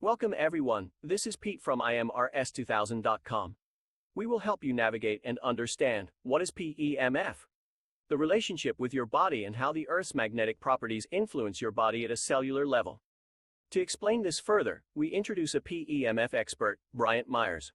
Welcome everyone, this is Pete from IMRS2000.com. We will help you navigate and understand what is PEMF, the relationship with your body and how the Earth's magnetic properties influence your body at a cellular level. To explain this further, we introduce a PEMF expert, Bryant Myers.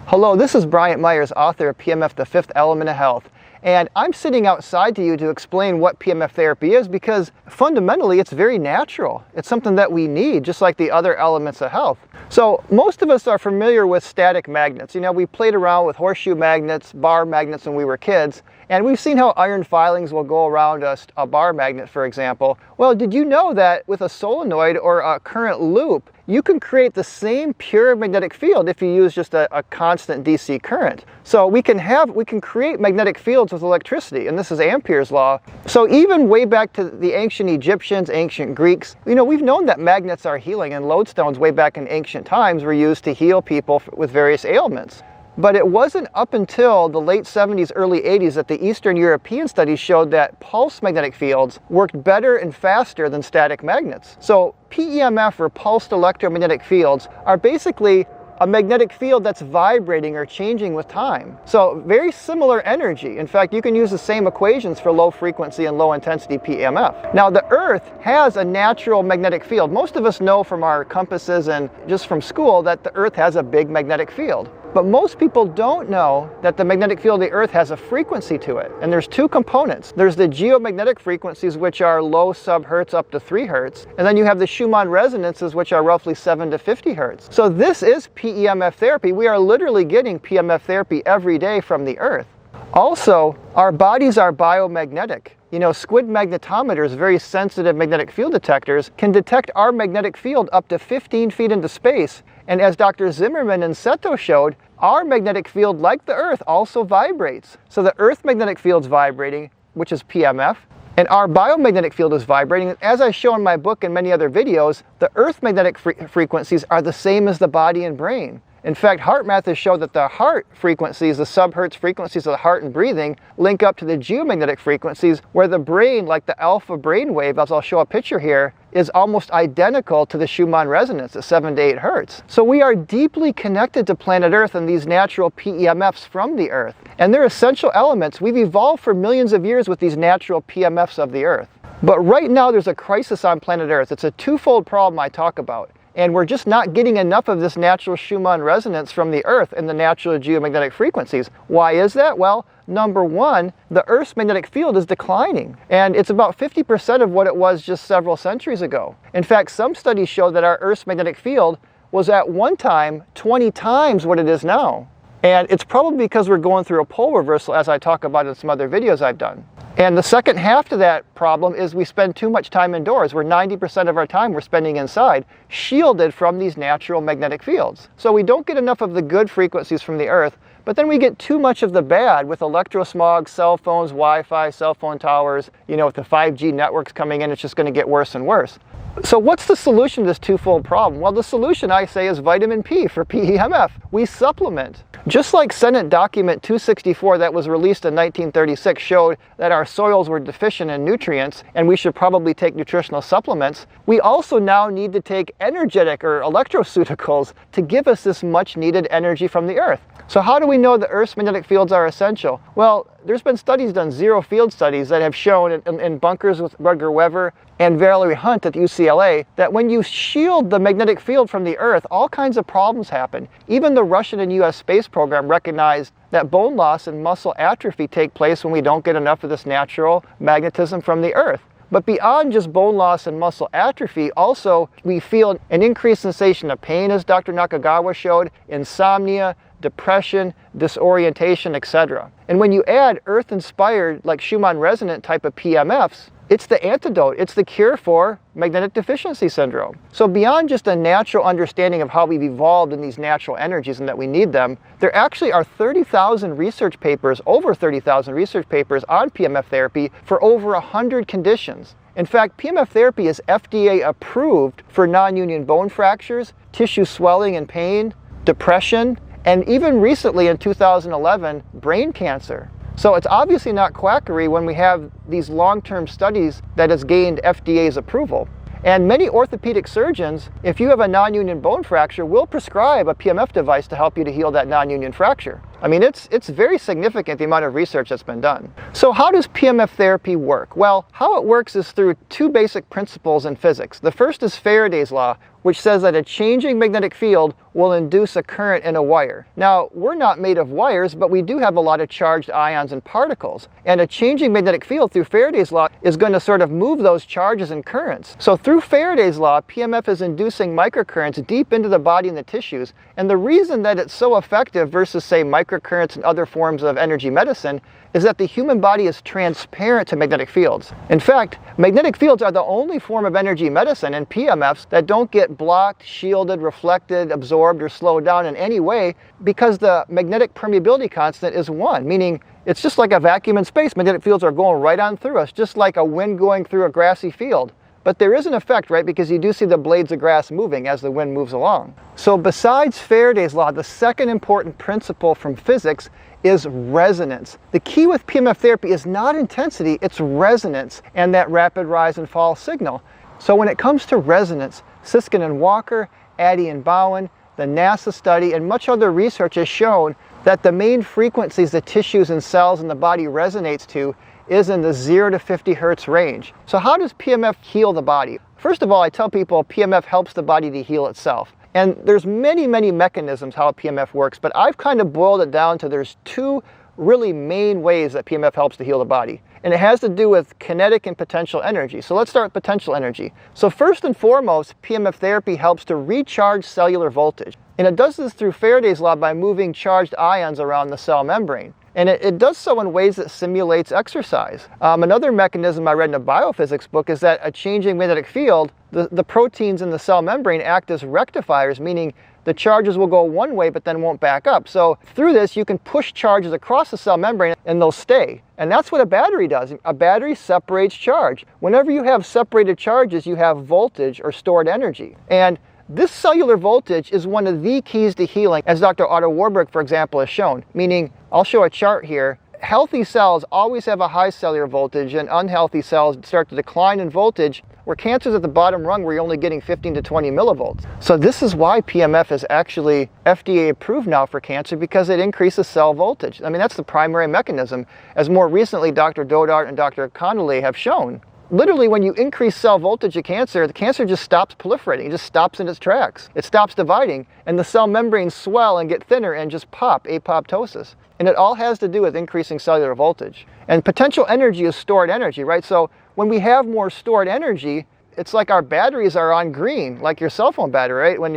Hello, this is Bryant Myers, author of PEMF, The Fifth Element of Health. And I'm sitting outside to you to explain what PEMF therapy is because fundamentally it's very natural. It's something that we need, just like the other elements of health. So most of us are familiar with static magnets. You know, we played around with horseshoe magnets, bar magnets when we were kids, and we've seen how iron filings will go around a bar magnet, for example. Well, did you know that with a solenoid or a current loop, you can create the same pure magnetic field if you use just a constant DC current? So we can create magnetic fields with electricity, and this is Ampere's law. So even way back to the ancient Egyptians, ancient Greeks, you know, we've known that magnets are healing, and lodestones way back in ancient times were used to heal people with various ailments. But it wasn't up until the late 70s, early 80s that the Eastern European studies showed that pulse magnetic fields worked better and faster than static magnets. So PEMF, or pulsed electromagnetic fields, are basically a magnetic field that's vibrating or changing with time. So very similar energy. In fact, you can use the same equations for low frequency and low intensity PEMF. Now, the Earth has a natural magnetic field. Most of us know from our compasses and just from school that the Earth has a big magnetic field. But most people don't know that the magnetic field of the Earth has a frequency to it. And there's two components. There's the geomagnetic frequencies, which are low sub-hertz up to 3 hertz. And then you have the Schumann resonances, which are roughly 7 to 50 hertz. So this is PEMF therapy. We are literally getting PEMF therapy every day from the Earth. Also, our bodies are biomagnetic. You know, squid magnetometers, very sensitive magnetic field detectors, can detect our magnetic field up to 15 feet into space. And as Dr. Zimmerman and Seto showed, our magnetic field, like the Earth, also vibrates. So the Earth magnetic field's vibrating, which is PEMF, and our biomagnetic field is vibrating. As I show in my book and many other videos, the Earth magnetic frequencies are the same as the body and brain. In fact, HeartMath has shown that the heart frequencies, the sub-hertz frequencies of the heart and breathing, link up to the geomagnetic frequencies, where the brain, like the alpha brainwave, as I'll show a picture here, is almost identical to the Schumann resonance at 7 to 8 hertz. So we are deeply connected to planet Earth and these natural PEMFs from the Earth. And they're essential elements. We've evolved for millions of years with these natural PEMFs of the Earth. But right now there's a crisis on planet Earth. It's a twofold problem I talk about. And we're just not getting enough of this natural Schumann resonance from the Earth and the natural geomagnetic frequencies. Why is that? Well, number one, the Earth's magnetic field is declining, and it's about 50% of what it was just several centuries ago. In fact, some studies show that our Earth's magnetic field was at one time 20 times what it is now. And it's probably because we're going through a pole reversal, as I talk about in some other videos I've done. And the second half to that problem is we spend too much time indoors, where 90% of our time we're spending inside, shielded from these natural magnetic fields. So we don't get enough of the good frequencies from the Earth, but then we get too much of the bad with electrosmog, cell phones, Wi-Fi, cell phone towers. You know, with the 5G networks coming in, it's just going to get worse and worse. So what's the solution to this twofold problem? Well, the solution, I say, is vitamin P for PEMF. We supplement. Just like Senate Document 264 that was released in 1936 showed that our soils were deficient in nutrients and we should probably take nutritional supplements, we also now need to take energetic or electroceuticals to give us this much needed energy from the Earth. So how do we know the Earth's magnetic fields are essential? Well, there's been studies done, zero field studies, that have shown in bunkers with Rutger Wever and Valerie Hunt at UCLA that when you shield the magnetic field from the Earth, all kinds of problems happen. Even the Russian and US space program recognized that bone loss and muscle atrophy take place when we don't get enough of this natural magnetism from the Earth. But beyond just bone loss and muscle atrophy, also we feel an increased sensation of pain, as Dr. Nakagawa showed, insomnia, depression, disorientation, etc. And when you add Earth-inspired, like Schumann resonant type of PEMFs, it's the antidote, it's the cure for magnetic deficiency syndrome. So beyond just a natural understanding of how we've evolved in these natural energies and that we need them, there actually are 30,000 research papers, over 30,000 research papers on PEMF therapy for over 100 conditions. In fact, PEMF therapy is FDA approved for non-union bone fractures, tissue swelling and pain, depression, and even recently in 2011, brain cancer. So it's obviously not quackery when we have these long-term studies that has gained FDA's approval. And many orthopedic surgeons, if you have a non-union bone fracture, will prescribe a PMF device to help you to heal that non-union fracture. I mean, it's very significant, the amount of research that's been done. So how does PMF therapy work? Well, how it works is through two basic principles in physics. The first is Faraday's law, which says that a changing magnetic field will induce a current in a wire. Now, we're not made of wires, but we do have a lot of charged ions and particles. And a changing magnetic field through Faraday's law is going to sort of move those charges and currents. So through Faraday's law, PMF is inducing microcurrents deep into the body and the tissues. And the reason that it's so effective versus, say, microcurrents and other forms of energy medicine is that the human body is transparent to magnetic fields. In fact, magnetic fields are the only form of energy medicine and PMFs that don't get blocked, shielded, reflected, absorbed, or slowed down in any way because the magnetic permeability constant is 1, meaning it's just like a vacuum in space. Magnetic fields are going right on through us, just like a wind going through a grassy field. But there is an effect, right? Because you do see the blades of grass moving as the wind moves along. So besides Faraday's law, the second important principle from physics is resonance. The key with PMF therapy is not intensity, it's resonance and that rapid rise and fall signal. So when it comes to resonance, Siskin and Walker, Addy and Bowen, the NASA study, and much other research has shown that the main frequencies the tissues and cells in the body resonates to is in the 0 to 50 hertz range. So how does PMF heal the body? First of all, I tell people PMF helps the body to heal itself. And there's many mechanisms how PMF works, but I've kind of boiled it down to there's two really main ways that PMF helps to heal the body. And it has to do with kinetic and potential energy. So let's start with potential energy. So first and foremost, PMF therapy helps to recharge cellular voltage. And it does this through Faraday's law by moving charged ions around the cell membrane. And it does so in ways that simulates exercise. Another mechanism I read in a biophysics book is that a changing magnetic field, the proteins in the cell membrane act as rectifiers, meaning the charges will go one way but then won't back up. So through this, you can push charges across the cell membrane and they'll stay. And that's what a battery does. A battery separates charge. Whenever you have separated charges, you have voltage or stored energy. And this cellular voltage is one of the keys to healing, as Dr. Otto Warburg, for example, has shown. Meaning, I'll show a chart here. Healthy cells always have a high cellular voltage, and unhealthy cells start to decline in voltage, where cancer's at the bottom rung where you're only getting 15 to 20 millivolts. So this is why PMF is actually FDA approved now for cancer, because it increases cell voltage. I mean, that's the primary mechanism, as more recently Dr. Dodart and Dr. Connolly have shown. Literally, when you increase cell voltage of cancer, the cancer just stops proliferating. It just stops in its tracks. It stops dividing, and the cell membranes swell and get thinner and just pop, apoptosis. And it all has to do with increasing cellular voltage. And potential energy is stored energy, right? So when we have more stored energy, it's like our batteries are on green, like your cell phone battery, right? When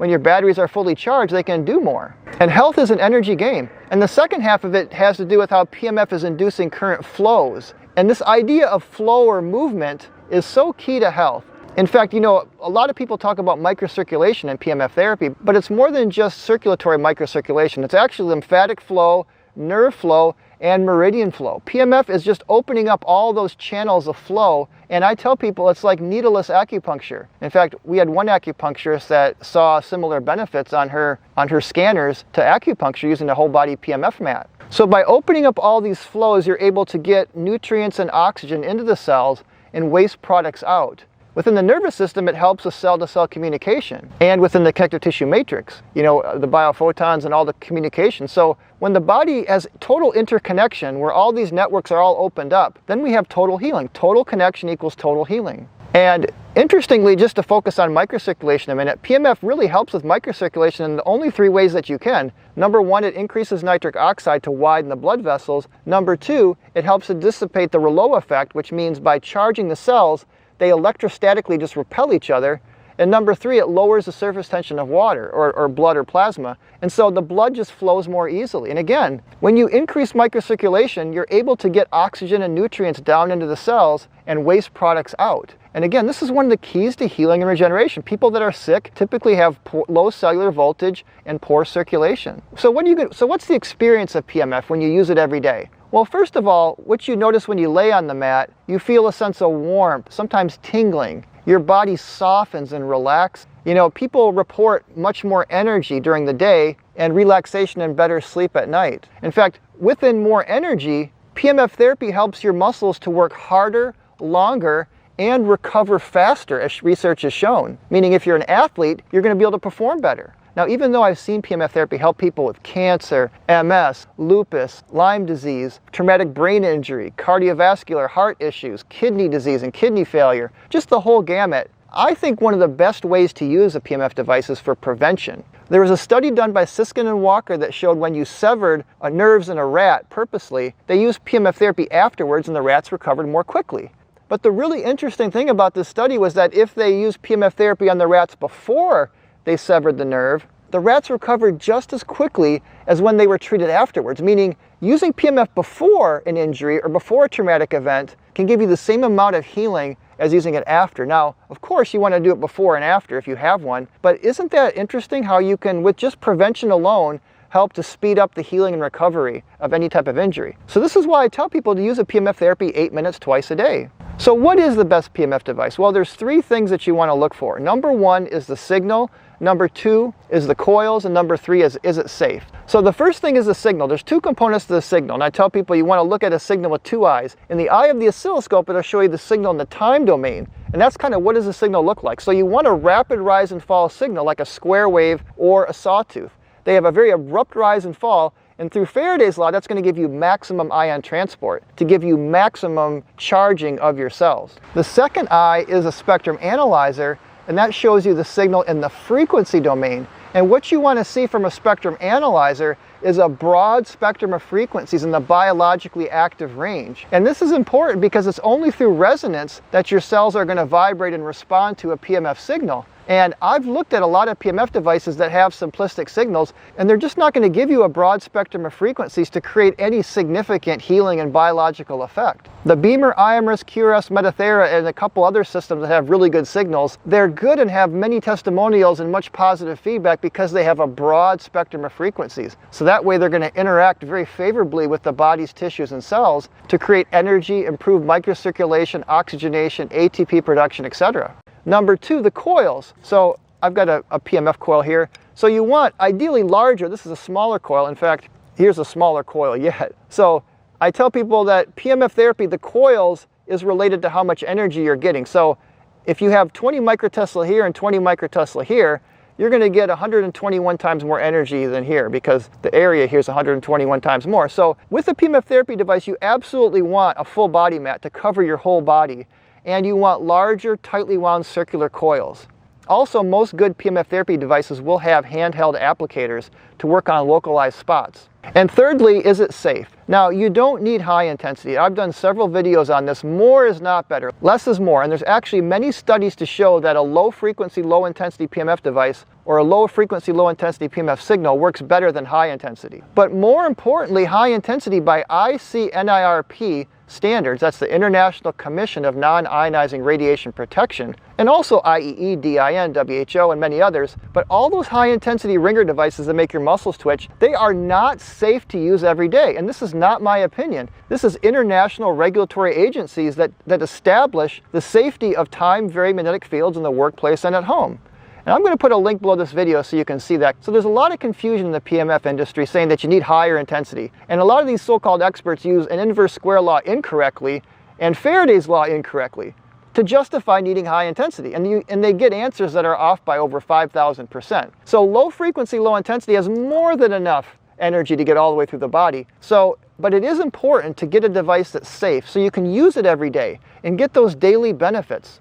your batteries are fully charged, they can do more. And health is an energy game. And the second half of it has to do with how PMF is inducing current flows. And this idea of flow or movement is so key to health. In fact, you know, a lot of people talk about microcirculation in PMF therapy, but it's more than just circulatory microcirculation. It's actually lymphatic flow, nerve flow, and meridian flow. PMF is just opening up all those channels of flow, and I tell people it's like needleless acupuncture. In fact, we had one acupuncturist that saw similar benefits on her scanners to acupuncture using a whole body PMF mat. So by opening up all these flows, you're able to get nutrients and oxygen into the cells and waste products out. Within the nervous system, it helps with cell-to-cell communication. And within the connective tissue matrix, you know, the biophotons and all the communication. So when the body has total interconnection, where all these networks are all opened up, then we have total healing. Total connection equals total healing. And interestingly, just to focus on microcirculation a minute, PMF really helps with microcirculation in the only three ways that you can. Number one, it increases nitric oxide to widen the blood vessels. Number two, it helps to dissipate the Rayleigh effect, which means by charging the cells, they electrostatically just repel each other. And number three, it lowers the surface tension of water or blood or plasma. And so the blood just flows more easily. And again, when you increase microcirculation, you're able to get oxygen and nutrients down into the cells and waste products out. And again, this is one of the keys to healing and regeneration. People that are sick typically have low cellular voltage and poor circulation. So what's the experience of PMF when you use it every day? Well, first of all, what you notice when you lay on the mat, you feel a sense of warmth, sometimes tingling. Your body softens and relaxes. You know, people report much more energy during the day and relaxation and better sleep at night. In fact, within more energy, PMF therapy helps your muscles to work harder, longer, and recover faster, as research has shown. Meaning if you're an athlete, you're going to be able to perform better. Now, even though I've seen PMF therapy help people with cancer, MS, lupus, Lyme disease, traumatic brain injury, cardiovascular heart issues, kidney disease and kidney failure, just the whole gamut, I think one of the best ways to use a PMF device is for prevention. There was a study done by Siskin and Walker that showed when you severed nerves in a rat purposely, they used PMF therapy afterwards and the rats recovered more quickly. But the really interesting thing about this study was that if they used PMF therapy on the rats before they severed the nerve, the rats recovered just as quickly as when they were treated afterwards, meaning using PMF before an injury or before a traumatic event can give you the same amount of healing as using it after. Now, of course, you want to do it before and after if you have one, but isn't that interesting how you can, with just prevention alone, help to speed up the healing and recovery of any type of injury? So this is why I tell people to use a PMF therapy 8 minutes twice a day. So what is the best PMF device? Well, there's 3 things that you want to look for. Number 1 is the signal. Number 2 is the coils, and number 3 is it safe? So the first thing is the signal. There's 2 components to the signal, and I tell people you want to look at a signal with 2 eyes. In the eye of the oscilloscope, it'll show you the signal in the time domain, and that's kind of what does the signal look like. So you want a rapid rise and fall signal like a square wave or a sawtooth. They have a very abrupt rise and fall, and through Faraday's law, that's going to give you maximum ion transport, to give you maximum charging of your cells. The second eye is a spectrum analyzer, and that shows you the signal in the frequency domain. And what you want to see from a spectrum analyzer is a broad spectrum of frequencies in the biologically active range. And this is important because it's only through resonance that your cells are going to vibrate and respond to a PMF signal. And I've looked at a lot of PMF devices that have simplistic signals, and they're just not going to give you a broad spectrum of frequencies to create any significant healing and biological effect. The Beamer, IMRIS, QRS, Metathera, and a couple other systems that have really good signals, they're good and have many testimonials and much positive feedback because they have a broad spectrum of frequencies. So that way they're going to interact very favorably with the body's tissues and cells to create energy, improve microcirculation, oxygenation, ATP production, etc. Number 2, the coils. So I've got a PMF coil here. So you want ideally larger. This is a smaller coil. In fact, here's a smaller coil yet. So I tell people that PMF therapy, the coils, is related to how much energy you're getting. So if you have 20 microtesla here and 20 microtesla here, you're going to get 121 times more energy than here because the area here is 121 times more. So with a PMF therapy device, you absolutely want a full body mat to cover your whole body. And you want larger, tightly wound circular coils. Also, most good PMF therapy devices will have handheld applicators to work on localized spots. And thirdly, is it safe? Now, you don't need high intensity. I've done several videos on this. More is not better. Less is more. And there's actually many studies to show that a low frequency, low intensity PMF device or a low frequency, low intensity PMF signal works better than high intensity. But more importantly, high intensity by ICNIRP standards, that's the International Commission of Non-Ionizing Radiation Protection, and also IEE, DIN, WHO, and many others, but all those high-intensity ringer devices that make your muscles twitch, they are not safe to use every day. And this is not my opinion. This is international regulatory agencies that establish the safety of time-varying magnetic fields in the workplace and at home. And I'm going to put a link below this video so you can see that. So there's a lot of confusion in the PMF industry saying that you need higher intensity. And a lot of these so-called experts use an inverse square law incorrectly and Faraday's law incorrectly to justify needing high intensity. And they get answers that are off by over 5,000%. So low frequency, low intensity has more than enough energy to get all the way through the body. But it is important to get a device that's safe so you can use it every day and get those daily benefits.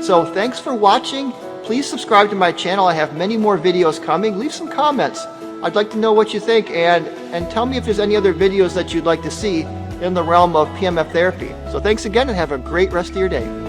So thanks for watching. Please subscribe to my channel. I have many more videos coming. Leave some comments. I'd like to know what you think, and tell me if there's any other videos that you'd like to see in the realm of PMF therapy. So thanks again and have a great rest of your day.